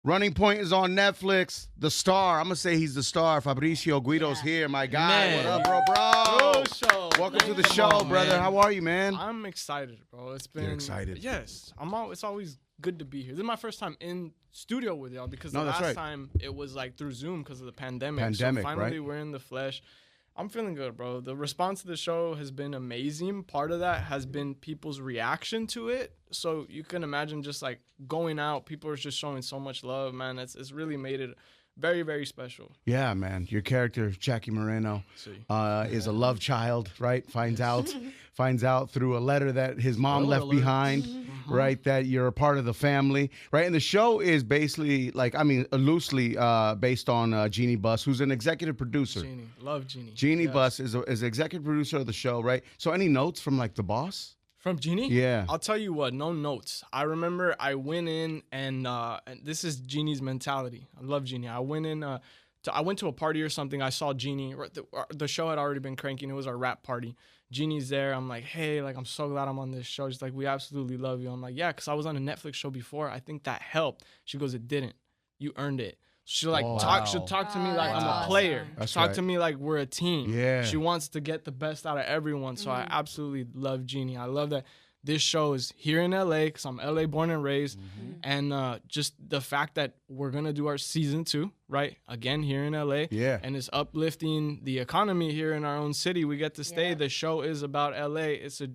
Running Point is on Netflix. The star, I'm going to say he's the star. Fabrizio Guido's here, my guy. Man. What up, bro? Cruz Show. Welcome to the show, brother. Man. How are you, man? I'm excited, bro. It's been... You're excited? Yes. It's always good to be here. This is my first time in studio with y'all because the that's last right. time it was like through Zoom because of the pandemic. So finally right? we're in the flesh. I'm feeling good, bro. The response to the show has been amazing. Part of that has been people's reaction to it. So you can imagine just like going out, people are just showing so much love, man. It's really made it very, very special. Yeah, man. Your character, Jackie Moreno, is a love child, right? Finds out through a letter that his mom left behind, right? That you're a part of the family, right? And the show is basically loosely based on Jeannie Buss, who's an executive producer. Jeannie, love Jeannie. Jeannie Buss is executive producer of the show, right? So any notes from like the boss? From Jeannie? Yeah. I'll tell you what, no notes. I remember I went in and this is Jeannie's mentality. I love Jeannie. I went in, I went to a party or something. I saw Jeannie. The show had already been cranking. It was our rap party. Jeannie's there. I'm like, hey, like, I'm so glad I'm on this show. She's like, we absolutely love you. I'm like, yeah, because I was on a Netflix show before. I think that helped. She goes, it didn't. You earned it. She'll talk to me like I'm a player. Talk to me like we're a team. Yeah. She wants to get the best out of everyone. So I absolutely love Jeannie. I love that this show is here in LA because I'm LA born and raised. And just the fact that we're going to do our season 2, right? Again, here in LA. Yeah. And it's uplifting the economy here in our own city. We get to stay. The show is about LA. It's the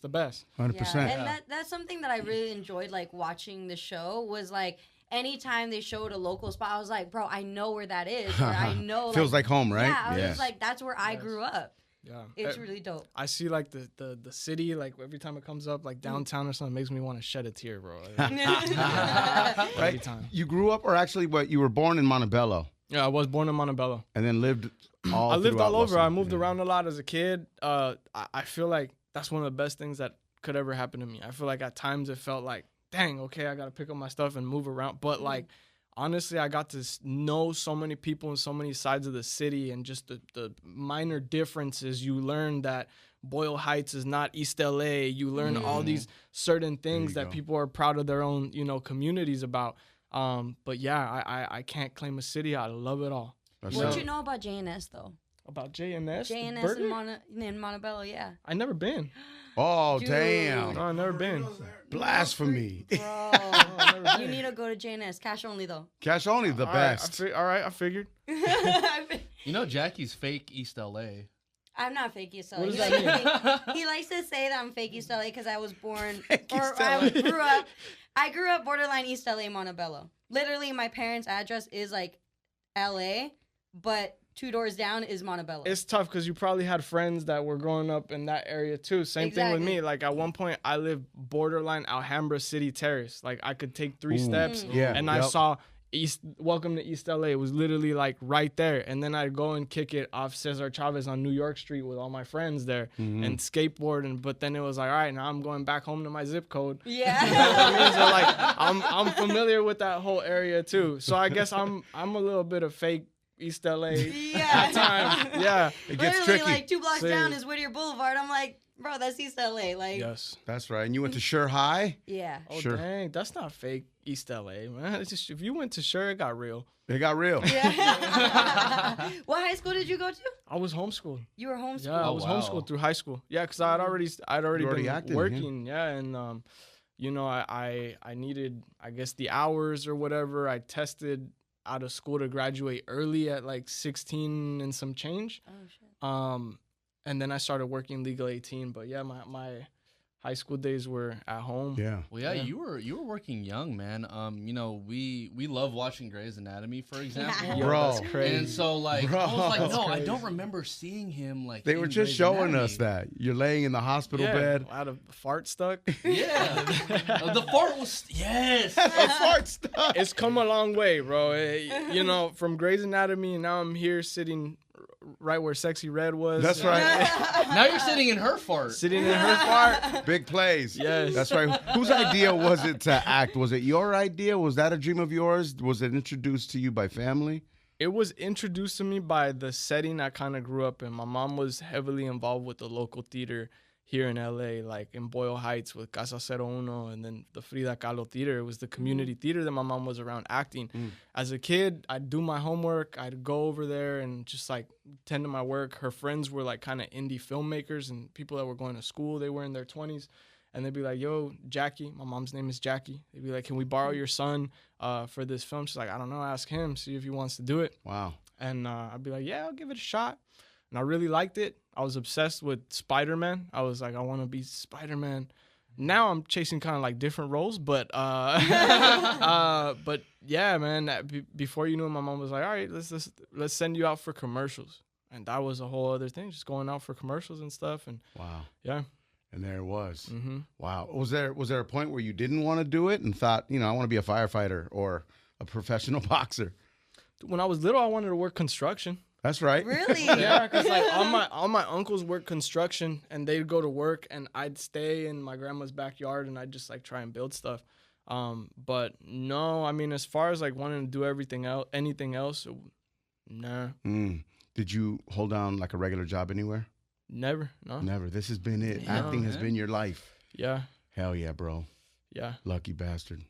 best. 100%. Yeah. And that's something that I really enjoyed, like, watching the show was, like, anytime they showed a local spot, I was like, bro, I know where that is. Or I know. Feels like home, right? Yeah, I was just like, that's where I grew up. Yeah. It's really dope. I see, like, the city, like, every time it comes up, like, downtown or something, it makes me want to shed a tear, bro. Right? Every time. You grew up, or actually, you were born in Montebello? Yeah, I was born in Montebello. And then lived all I lived all over. I moved Yeah. around a lot as a kid. I feel like that's one of the best things that could ever happen to me. I feel like at times it felt like, dang, okay, I got to pick up my stuff and move around. But, like, honestly, I got to know so many people in so many sides of the city, and just the minor differences. You learn that Boyle Heights is not East LA. You learn all these certain things that people are proud of their own, communities about. But yeah, I can't claim a city. I love it all. What you know about JNS though? About JNS? JNS in Montebello, yeah. I never been. Oh, Dude. damn. No, I've never been. Blasphemy. Bro, you need to go to JNS. Cash only though. Cash only, the best. All right, I figured. You know Jackie's fake East LA. I'm not fake East LA. What does that mean? He likes to say that I'm fake East LA because I was born, East I grew up borderline East LA, Montebello. Literally, my parents' address is like LA, but 2 doors down is Montebello. It's tough because you probably had friends that were growing up in that area too. Same thing with me. Like, at one point, I lived borderline Alhambra City Terrace. Like, I could take 3 steps, and I saw Welcome to East LA. It was literally like right there. And then I'd go and kick it off Cesar Chavez on New York Street with all my friends there and skateboard. But then it was like, all right, now I'm going back home to my zip code. Yeah. You know what I mean? So, like, I'm familiar with that whole area too. So I guess I'm a little bit of fake East LA at times. Yeah. It gets Literally, tricky. like 2 blocks down is Whittier Boulevard. I'm like, bro, that's East LA. Like, Yes. That's right. And you went to Sure High? yeah. Oh, Sure. dang. That's not fake East LA, man. It's just, if you went to Sure, it got real. It got real. Yeah. What high school did you go to? I was homeschooled. You were homeschooled. Yeah, I was homeschooled through high school. Yeah, because I'd already been acted, working. Yeah, and I needed, I guess, the hours or whatever. I tested out of school to graduate early at like 16 and some change. Oh shit. And then I started working legal 18. But yeah, my high school days were at home. Yeah. Well, yeah, you were working young, man. We love watching Grey's Anatomy, for example. Yo, Bro. that's crazy. And so, like, Bro. I was like, no, That's I crazy. don't remember seeing him, like, They in were just Grey's showing Anatomy. us that. You're laying in the hospital bed. I had a fart stuck. Yeah. The fart was, yes. A fart stuff. It's come a long way, bro. From Grey's Anatomy, and now I'm here sitting right where Sexy Red was. That's right. Now you're sitting in her fart. Sitting in her fart. Big plays. Yes. That's right. Whose idea was it to act? Was it your idea? Was that a dream of yours? Was it introduced to you by family? It was introduced to me by the setting I kind of grew up in. My mom was heavily involved with the local theater here in LA, like in Boyle Heights with Casa 01 and then the Frida Kahlo Theater. It was the community theater that my mom was around acting. As a kid, I'd do my homework. I'd go over there and just like tend to my work. Her friends were like kind of indie filmmakers and people that were going to school. They were in their 20s. And they'd be like, yo, Jackie, my mom's name is Jackie. They'd be like, can we borrow your son for this film? She's like, I don't know, ask him, see if he wants to do it. Wow. And I'd be like, yeah, I'll give it a shot. And I really liked it. I was obsessed with Spider-Man. I was like, I want to be Spider-Man. Now I'm chasing kind of like different roles, but but yeah, man. Before you knew it, my mom was like, all right, let's send you out for commercials, and that was a whole other thing, just going out for commercials and stuff. And wow, yeah, and there it was. Wow. Was there a point where you didn't want to do it and thought, I want to be a firefighter or a professional boxer? When I was little, I wanted to work construction. That's right. Really? Yeah, because like all my uncles worked construction, and they'd go to work, and I'd stay in my grandma's backyard, and I'd just like try and build stuff. But no, I mean, as far as like wanting to do anything else, nah. Did you hold down like a regular job anywhere? Never. No. Never. This has been it. Yeah, Acting has been your life. Yeah. Hell yeah, bro. Yeah. Lucky bastard.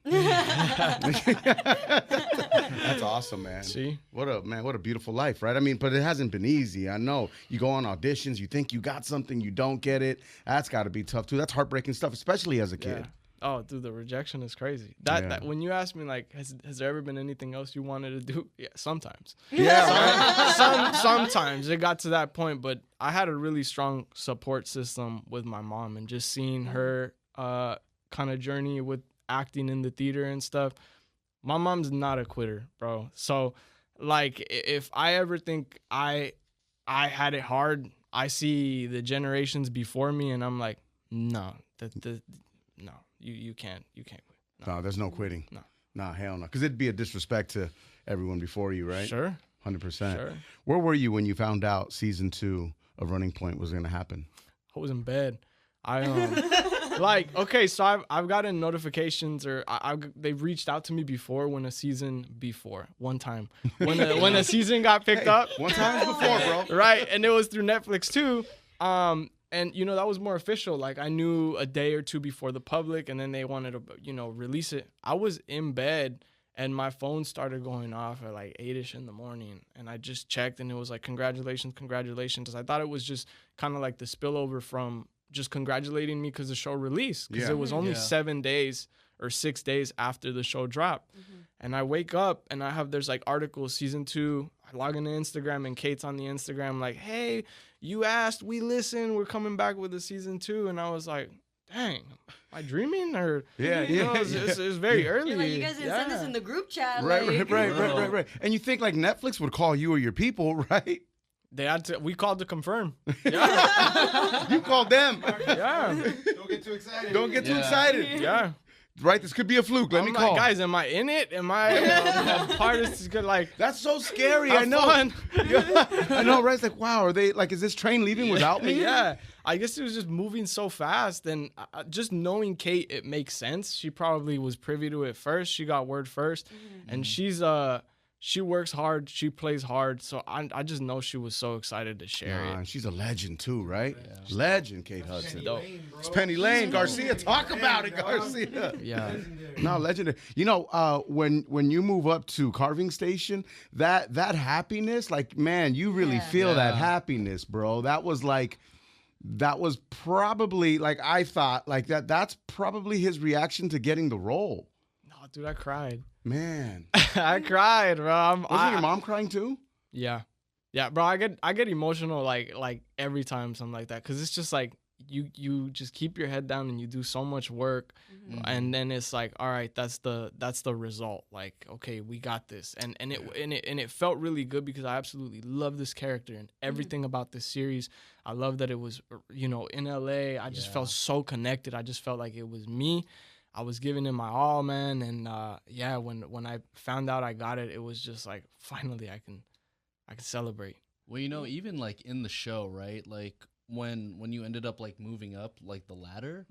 That's awesome, man. See? What a beautiful life, right? I mean, but it hasn't been easy. I know. You go on auditions, you think you got something, you don't get it. That's got to be tough too. That's heartbreaking stuff, especially as a kid. Yeah. Oh, dude, the rejection is crazy. That when you ask me like, has there ever been anything else you wanted to do? Yeah, sometimes. Yeah, right. Sometimes it got to that point, but I had a really strong support system with my mom, and just seeing her kind of journey with acting in the theater and stuff. My mom's not a quitter, bro. So like, if I ever think I had it hard, I see the generations before me, and I'm like, no, no. You can't quit. No, there's no quitting. No. Nah, hell no. Because it'd be a disrespect to everyone before you, right? Sure. 100%. Sure. Where were you when you found out season 2 of Running Point was going to happen? I was in bed. Like, okay, so I've gotten notifications, or they've reached out to me before one time when a season got picked up. One time before, bro. Right, and it was through Netflix too. And that was more official. Like, I knew a day or two before the public, and then they wanted to, release it. I was in bed, and my phone started going off at like 8-ish in the morning, and I just checked, and it was like, congratulations. I thought it was just kind of like the spillover from just congratulating me because the show released, because it was only 7 days or 6 days after the show dropped. And I wake up, and there's like articles, season 2. I log into Instagram, and Kate's on the Instagram like, hey, you asked, we listened, we're coming back with the season 2. And I was like, dang, am I dreaming? Or it's very early. You're like, you guys didn't send this in the group chat. Right. And you think like Netflix would call you or your people, right? They had to. We called to confirm. Yeah. You called them. Yeah. Don't get too excited. Don't get too excited. Yeah. Right, this could be a fluke. Let me call. Guys, am I in it? Am I a part of this? Good, like, that's so scary. I know. I know, right? It's like, wow, are they like, is this train leaving without me? Yeah. I guess it was just moving so fast, and just knowing Kate, it makes sense. She probably was privy to it first. She got word first, and she works hard. She plays hard. So I just know she was so excited to share it. And she's a legend too, right? Yeah. Legend, Kate Hudson. Lane, it's Penny Lane, Garcia. Talk about it, Garcia. Yeah. No, legendary. When you move up to Carving Station, that happiness, like, man, you really feel that happiness, bro. That was probably, like, I thought, like, that's probably his reaction to getting the role. No, dude, I cried. Man. I cried, bro. Wasn't your mom crying too? Yeah. Yeah, bro, I get emotional like every time something like that, because it's just like you just keep your head down and you do so much work, and then it's like, all right, that's the result. Like, okay, we got this, and it felt really good, because I absolutely love this character and everything about this series. I love that it was in LA. I just felt so connected. I just felt like it was me. I was giving it my all, man, and when I found out I got it, it was just like, finally I can celebrate. Well, even like in the show, right? Like when you ended up like moving up like the ladder,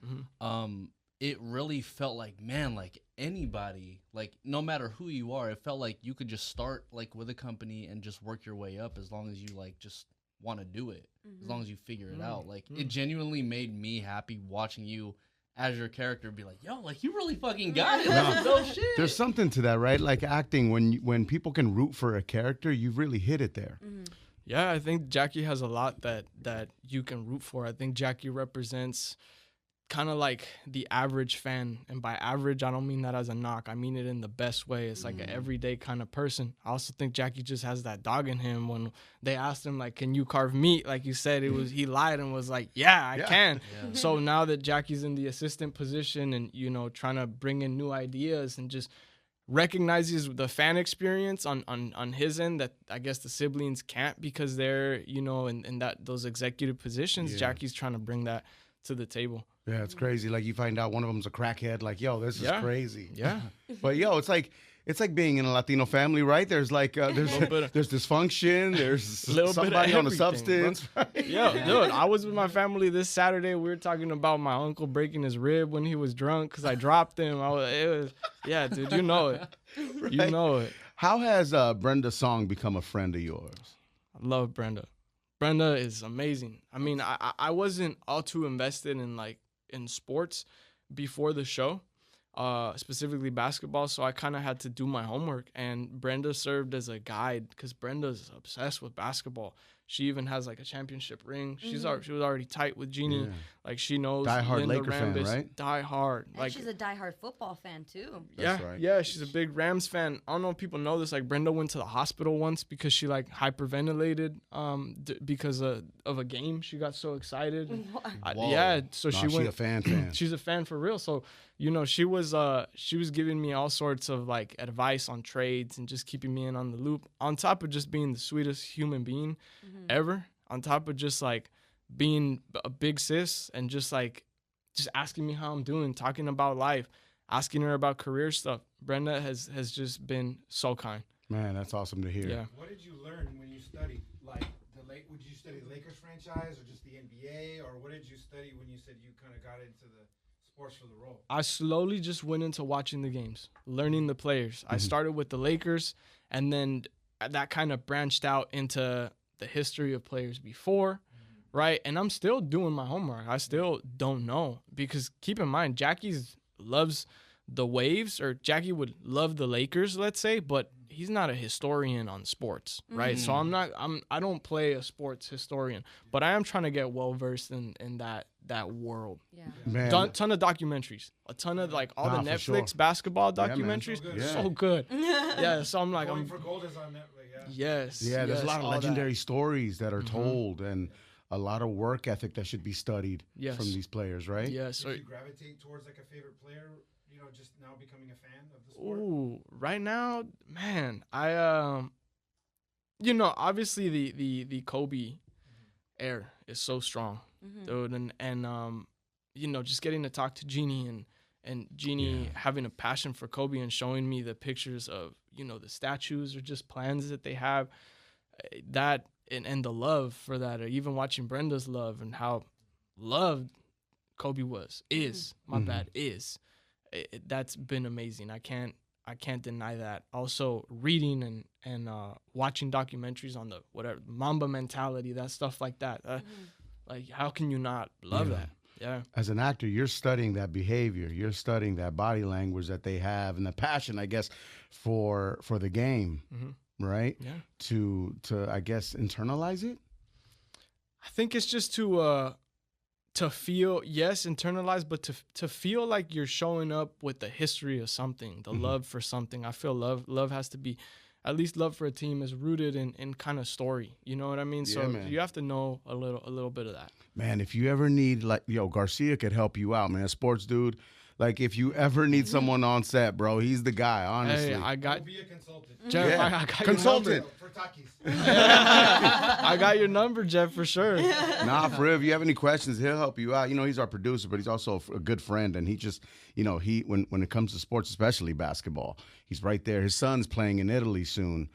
it really felt like, man, like anybody, like no matter who you are, it felt like you could just start like with a company and just work your way up, as long as you like just want to do it as long as you figure it out. Like, Mm. it genuinely made me happy watching you as your character be like, yo, like, you really fucking got it. That's dope shit. There's something to that, right? Like acting, when people can root for a character, you've really hit it there. Yeah, I think Jackie has a lot that you can root for. I think Jackie represents kind of like the average fan. And by average, I don't mean that as a knock. I mean it in the best way. It's like an everyday kind of person. I also think Jackie just has that dog in him. When they asked him, like, can you carve meat? Like you said, he lied and was like, yeah, I can. Yeah. So now that Jackie's in the assistant position and, you know, trying to bring in new ideas and just recognizes the fan experience on his end that I guess the siblings can't because they're, you know, in that those executive positions. Yeah. Jackie's trying to bring that to the table. Yeah, it's crazy. Like, you find out one of them's a crackhead. Like, yo, this is crazy. Yeah. But yo, it's like being in a Latino family, right? There's like there's dysfunction. There's somebody on a substance. Right? Yeah, dude. I was with my family this Saturday. We were talking about my uncle breaking his rib when he was drunk because I dropped him. Yeah, dude. You know it. Right? You know it. How has Brenda Song become a friend of yours? I love Brenda. Brenda is amazing. I mean, I wasn't all too invested in sports before the show, specifically basketball, so I kind of had to do my homework, and Brenda served as a guide because Brenda's obsessed with basketball. She even has like a championship ring. She was already tight with Jeannie. Yeah. Like, she knows diehard Linda Laker Rambis, fan, right? Diehard. And like, she's a diehard football fan too. That's right. Yeah, she's a big Rams fan. I don't know if people know this. Like, Brenda went to the hospital once because she like hyperventilated because of a game. She got so excited. Yeah, so she went. She's a fan. She's a fan for real. So, you know, she was giving me all sorts of like advice on trades and just keeping me in on the loop. On top of just being the sweetest human being ever. On top of just like being a big sis and just asking me how I'm doing, talking about life, asking her about career stuff. Brenda has just been so kind. Man, that's awesome to hear. Yeah. What did you learn when you studied? Like, would you study the Lakers franchise or just the NBA, or what did you study when you said you kind of got into the sports for the role? I slowly just went into watching the games, learning the players. I started with the Lakers, and then that kind of branched out into the history of players before, right? And I'm still doing my homework. I still don't know because keep in mind, Jackie loves the Waves, or Jackie would love the Lakers, let's say, but he's not a historian on sports, right? So I don't play a sports historian, but I am trying to get well versed in that world. Yeah. Man. Ton of documentaries, a ton of like all the Netflix basketball documentaries, so good. Yeah, so I'm like, Going for Gold is on Netflix. Yes. Yeah, there's a lot of legendary that. Stories that are told, and a lot of work ethic that should be studied from these players, right? Yes. Did you gravitate towards like a favorite player, you know, just now becoming a fan of the sport? Ooh, right now, man, I you know, obviously the Kobe air is so strong, dude, and you know, just getting to talk to Jeannie and Jeannie having a passion for Kobe and showing me the pictures of, you know, the statues or just plans that they have, that and the love for that, or even watching Brenda's love and how loved Kobe is that's been amazing. I can't deny that. Also reading and watching documentaries on the whatever Mamba mentality, that stuff like that. Like, how can you not love that? Yeah. As an actor, you're studying that behavior. You're studying that body language that they have and the passion, I guess, for the game, right? Yeah. To I guess internalize it. I think it's just to feel, yes, internalize, but to feel like you're showing up with the history of something, the love for something. I feel love has to be, at least love for a team is rooted in kind of story. You know what I mean? Yeah, so man. You have to know a little bit of that. Man, if you ever need, like, Garcia could help you out, man. A sports dude. Like, if you ever need someone on set, bro, he's the guy, honestly. Hey, I got... Be a consultant. Jeff, Yeah. I got Consultant. For Takis. I got your number, Jeff, for sure. Nah, for real, if you have any questions, he'll help you out. You know, he's our producer, but he's also a good friend, and he just, you know, when it comes to sports, especially basketball, he's right there. His son's playing in Italy soon,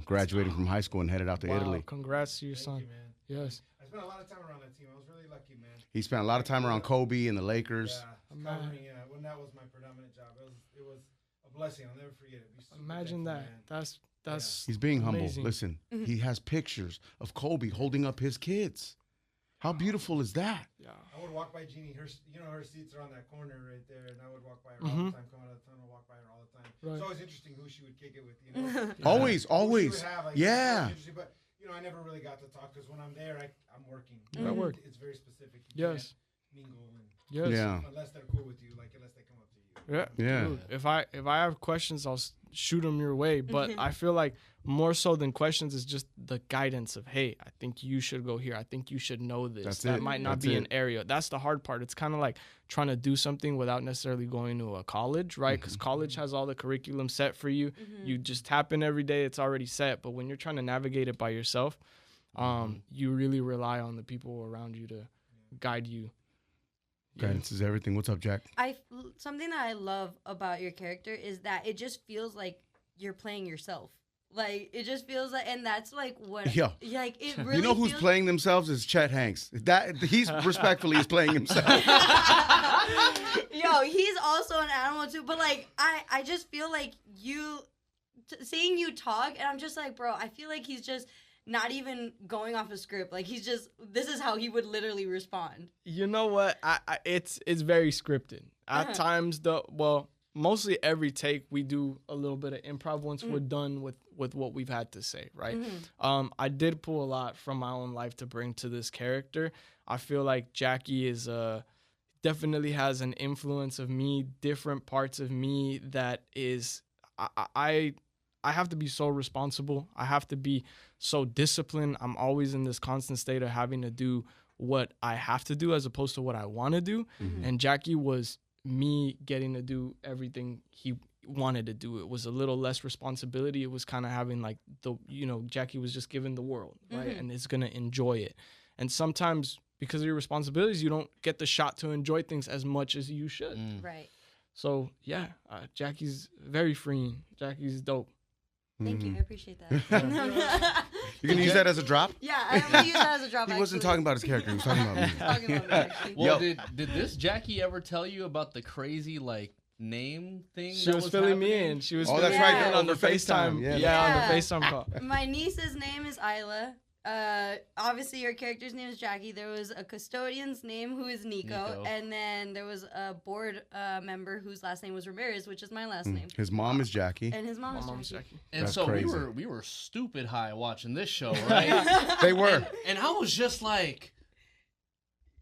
graduating from high school and headed out to Italy. Congrats to your son. Thank you, man. Yes. I spent a lot of time around that team. I was really lucky, man. He spent a lot of time around Kobe and the Lakers. Yeah, covering, when that was my predominant job. It was a blessing. I'll never forget it. Imagine that. Man. That's He's being humble. amazing. Listen, he has pictures of Kobe holding up his kids. How beautiful is that? Yeah. I would walk by Jeannie. Her seats are on that corner right there, and I would walk by her all the time. Coming out of the tunnel, walk by her all the time. Right. It's always interesting who she would kick it with. You know, Always, who she always. would have, like, Yeah. it's interesting, but I never really got to talk because when I'm there, I'm working. At work. It's very specific. You Yes. can't mingle and Yes. Yeah. unless they're cool with you, like unless they come up to you. Yeah. Yeah. Dude, if I have questions, I'll shoot them your way. But I feel like more so than questions is just the guidance of, hey, I think you should go here. I think you should know this. That's that it. might not That's be it. an area. That's the hard part. It's kind of like trying to do something without necessarily going to a college, right? Because college has all the curriculum set for you. You just tap in every day. It's already set. But when you're trying to navigate it by yourself, you really rely on the people around you to guide you. Guidance is everything. What's up, Jack? Something that I love about your character is that it just feels like you're playing yourself. Like it just feels like, and that's like what. Yeah. Like it really. You know who's feels playing themselves is Chet Hanks. That he's respectfully is playing himself. Yo, he's also an animal too. But like, I just feel like seeing you talk, and I'm just like, bro, I feel like he's just not even going off a script. Like he's just, this is how he would literally respond. You know what? It's very scripted. At times, mostly every take we do a little bit of improv once we're done with what we've had to say, right? I did pull a lot from my own life to bring to this character. I feel like Jackie is definitely has an influence of me, different parts of me that is I have to be so responsible. I have to be so disciplined. I'm always in this constant state of having to do what I have to do as opposed to what I want to do. And Jackie was me getting to do everything he wanted to do. It was a little less responsibility. It was kind of having like Jackie was just given the world, right? And is going to enjoy it. And sometimes because of your responsibilities, you don't get the shot to enjoy things as much as you should. Right. So yeah, Jackie's very freeing. Jackie's dope. Thank you. I appreciate that. You're going to use that as a drop? Yeah, I'm going to use that as a drop. He wasn't talking about his character. He was talking about me. Talking about me, actually. Well, did this Jackie ever tell you about the cryzy like name thing? She was filling me in. She was filling that's me right, in on the over FaceTime. FaceTime. Yeah. On the FaceTime call. My niece's name is Isla. Obviously, your character's name is Jackie. There was a custodian's name who is Nico. And then there was a board member whose last name was Ramirez, which is my last name. His mom is Jackie. And his mom is Mom's Jackie. Jackie. And That's so crazy. we were stupid high watching this show, right? They were. And I was just like,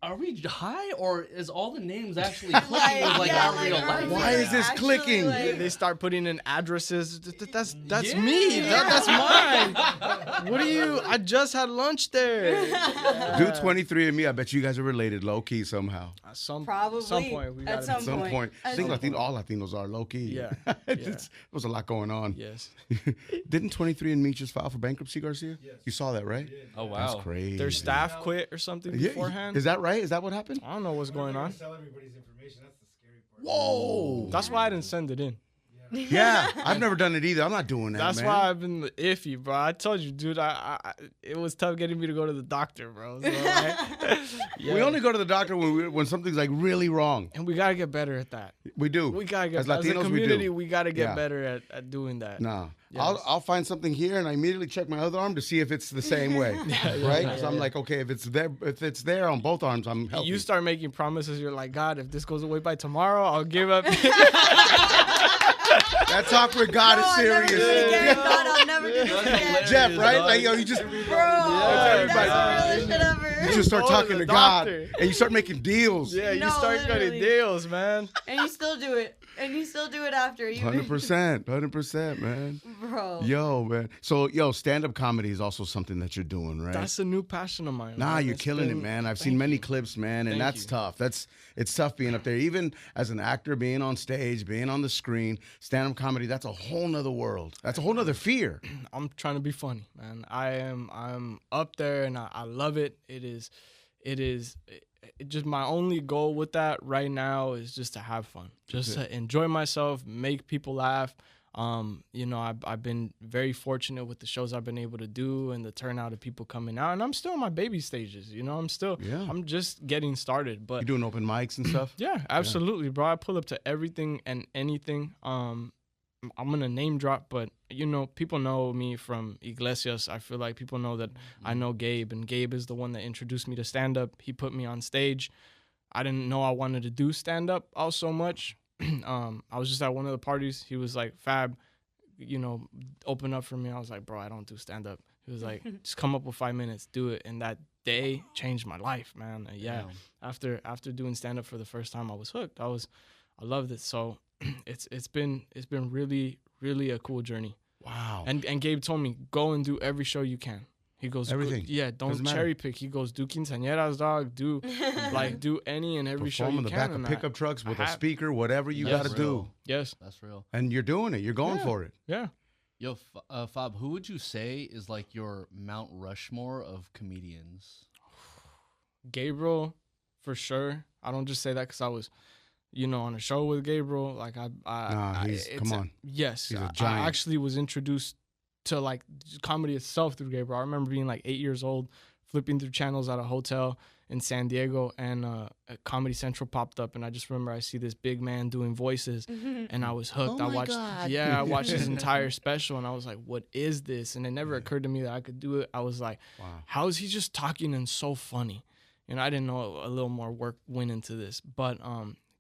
are we high or is all the names actually clicking with like our real life? Why is this clicking? They start putting in addresses. That's Yeah. me. That's mine. What are you? I just had lunch there. Do 23andMe. I bet you guys are related low key somehow. Probably. Some point we got At some At some point. I At think some all Latinos are low key. Yeah. There was a lot going on. Yes. Didn't 23andMe just file for bankruptcy, Garcia? Yes. You saw that, right? Oh wow. That's crazy. Their staff quit or something Yeah, beforehand. Is that right? Is that what happened? I don't know what's going on. Sell everybody's information. That's the scary part. Whoa. That's why I didn't send it in. Yeah, I've never done it either. I'm not doing that, That's man. why I've been iffy, bro. I told you, dude. It was tough getting me to go to the doctor, bro. So, We only go to the doctor when something's like really wrong. and we gotta get better at that. We do. We gotta get As as a Latinos, community. we do. Gotta get Yeah. better at doing that. Nah. Yes. I'll find something here and I immediately check my other arm to see if it's the same way. Right? Because I'm like, okay, if it's there on both arms, I'm healthy. You start making promises. You're like, God, if this goes away by tomorrow, I'll give up. That talk with God is I'll never do it serious. again. God, I'll never do this again. Jeff, right? Like, yo, you just Bro, everybody. that's the realest shit ever. you just start Go to talking the to God doctor. and you start making deals. Yeah, you No, start cutting literally. deals, man. And you still do it. And you still do it after. 100%, man. Bro. Yo, man. So, stand-up comedy is also something that you're doing, right? That's a new passion of mine. Nah, man. you're It's killing it, been- man. I've Thank seen many you. clips, man, and Thank that's you. tough. It's tough being up there. Even as an actor, being on stage, being on the screen, stand-up comedy, that's a whole nother world. That's a whole nother fear. I'm trying to be funny, man. I'm up there and I love it. It is just my only goal with that right now is just to have fun, just to enjoy myself, make people laugh. I've been very fortunate with the shows I've been able to do and the turnout of people coming out, and I'm still in my baby stages. I'm just getting started, but You doing open mics and stuff? yeah, absolutely, bro. I pull up to everything and anything. I'm gonna name drop, but you know, people know me from Iglesias. I feel like people know that I know Gabe, and Gabe is the one that introduced me to stand up. He put me on stage. I didn't know I wanted to do stand up all so much. I was just at one of the parties. He was like, Fab, you know, open up for me. I was like, bro, I don't do stand up. He was like, just come up with 5 minutes, do it. And that day changed my life, man. And yeah, after doing stand up for the first time, I was hooked. I loved it. So it's been really, really a cool journey. Wow. And Gabe told me, go and do every show you can. He goes, everything. Yeah, don't cherry pick. He goes, do quinceañeras, dog. Do any and every show you in the can. back of pickup trucks with a speaker, whatever you got to do. Yes, that's real. And you're doing it. You're going for it. Yeah. Yo, Fab, who would you say is like your Mount Rushmore of comedians? Gabriel, for sure. I don't just say that because I was, you know, on a show with Gabriel. Like come on. Yes, he's a giant. I actually was introduced to like comedy itself through Gabriel. I remember being like 8 years old, flipping through channels at a hotel in San Diego, and Comedy Central popped up, and I just remember I see this big man doing voices, and I was hooked. Oh my God. I watched his entire special, and I was like, what is this? And it never occurred to me that I could do it. I was like, wow, how is he just talking and so funny? And I didn't know a little more work went into this. But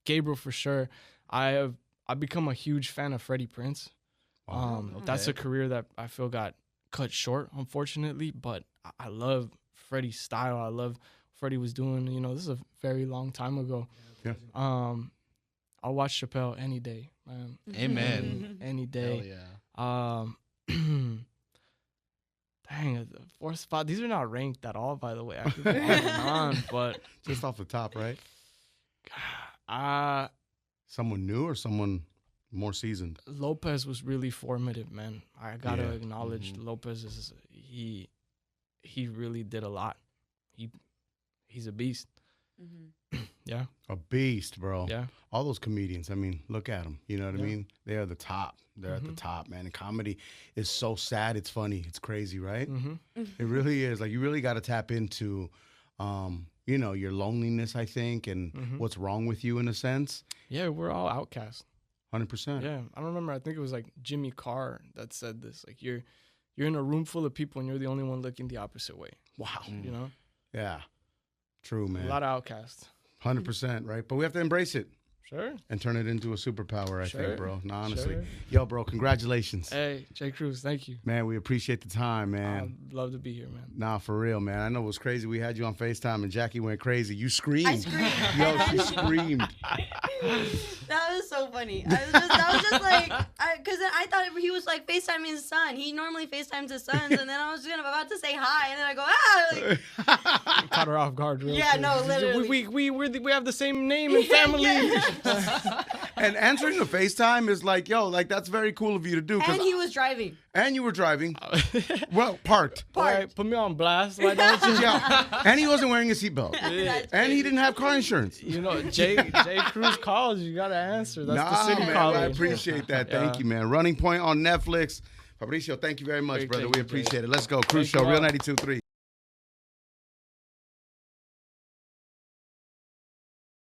Gabriel, for sure. I've become a huge fan of Freddie Prinze. That's a career that I feel got cut short, unfortunately, but I love Freddie's style. I love Freddie was doing, you know, this is a very long time ago. Yeah. I'll watch Chappelle any day, man. Amen. Any day. Hell yeah. Dang, the fourth spot. These are not ranked at all, by the way. I could go on and on, but just off the top, right? Someone new or someone more seasoned? Lopez was really formative, man. I gotta acknowledge Lopez is he really did a lot. He's a beast. Yeah. A beast, bro. Yeah. All those comedians, I mean, look at them. You know what I mean? They are the top. They're at the top, man. And comedy is so sad. It's funny. It's crazy, right? It really is. Like, you really got to tap into, you know, your loneliness, I think, and what's wrong with you in a sense. Yeah, we're all outcasts. 100%. Yeah. I don't remember. I think it was like Jimmy Carr that said this. Like, you're in a room full of people and you're the only one looking the opposite way. Wow. You know? Yeah. True, man. A lot of outcasts. 100%, right? But we have to embrace it. Sure. And turn it into a superpower, I think, bro. No, honestly. Sure. Yo, bro, congratulations. Hey, Jay Cruz, thank you. Man, we appreciate the time, man. I'd love to be here, man. Nah, for real, man. I know it was crazy. We had you on FaceTime and Jackie went crazy. You screamed. I screamed. Yo, she screamed. That was so funny. That was just like, because I thought he was like FaceTiming his son. He normally FaceTimes his sons, and then I was about to say hi, and then I go, like, caught her off guard. Real yeah, quick. no, literally. We have the same name and family. And answering the FaceTime is like, yo, like that's very cool of you to do. And he was driving. And you were driving. Well, parked. All right, put me on blast. Why don't you? Yeah. And he wasn't wearing a seatbelt. Yeah. And he didn't have car insurance. You know, Jay Cruz calls. You gotta answer. That's the city man, calling. I appreciate that. Thank you, man. Running Point on Netflix. Fabrizio, thank you very much, brother. We appreciate it. Let's go. Cruise Show, Real 92.3.